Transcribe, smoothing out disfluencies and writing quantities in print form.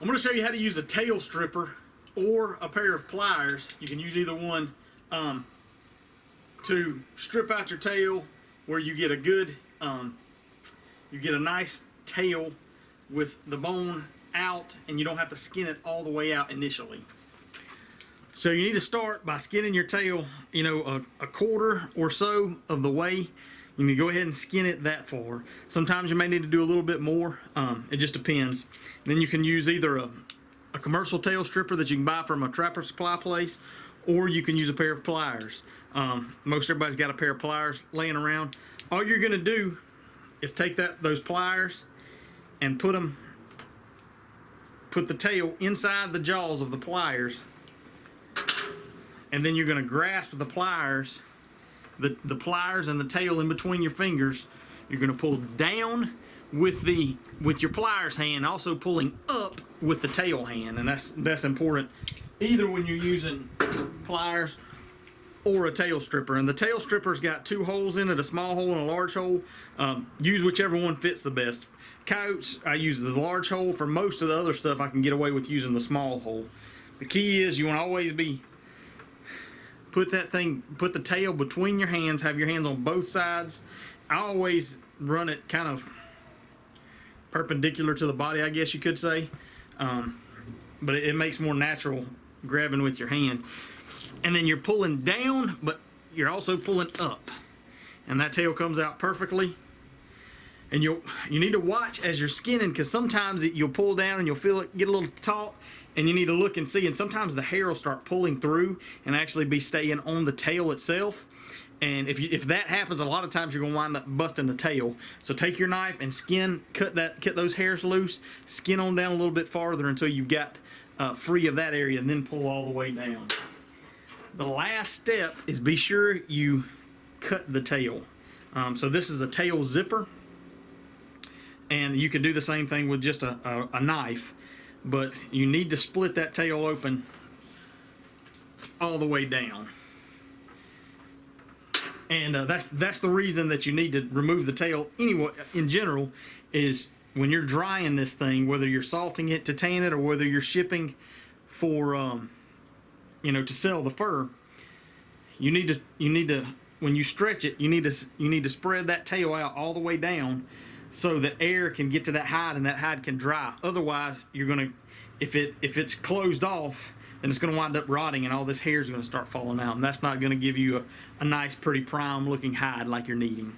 I'm going to show you how to use a tail stripper or a pair of pliers. You can use either one to strip out your tail, where you get a good, you get a nice tail with the bone out, and you don't have to skin it all the way out initially. So you need to start by skinning your tail, you know, a quarter or so of the way. You need to go ahead and skin it that far. Sometimes you may need to do a little bit more. It just depends. Then you can use either a commercial tail stripper that you can buy from a tractor supply place, or you can use a pair of pliers. Most everybody's got a pair of pliers laying around. All you're going to do is take those pliers and put the tail inside the jaws of the pliers, and then you're going to grasp the pliers, the pliers and the tail in between your fingers. You're going to pull down with your pliers hand, also pulling up with the tail hand, and that's important either when you're using pliers or a tail stripper. And the tail stripper's got two holes in it, a small hole and a large hole. Use whichever one fits the best. Coyotes, I use the large hole. For most of the other stuff, I can get away with using the small hole. The key is you want to always put the tail between your hands, have your hands on both sides. I always run it kind of perpendicular to the body, I guess you could say. But it makes more natural grabbing with your hand. And then you're pulling down, but you're also pulling up. And that tail comes out perfectly. And you need to watch as you're skinning, because sometimes you'll pull down and you'll feel it get a little taut, and you need to look and see. And sometimes the hair will start pulling through and actually be staying on the tail itself. And if that happens, a lot of times you're going to wind up busting the tail. So take your knife and cut those hairs loose, skin on down a little bit farther until you've got free of that area, and then pull all the way down. The last step is be sure you cut the tail. So this is a tail zipper, and you can do the same thing with just a knife, but you need to split that tail open all the way down. And that's the reason that you need to remove the tail anyway. In general, is when you're drying this thing, whether you're salting it to tan it or whether you're shipping for to sell the fur, you need to when you stretch it, you need to spread that tail out all the way down so that air can get to that hide and that hide can dry. Otherwise, if it's closed off, then it's going to wind up rotting and all this hair is going to start falling out, and that's not going to give you a nice, pretty, prime looking hide like you're needing.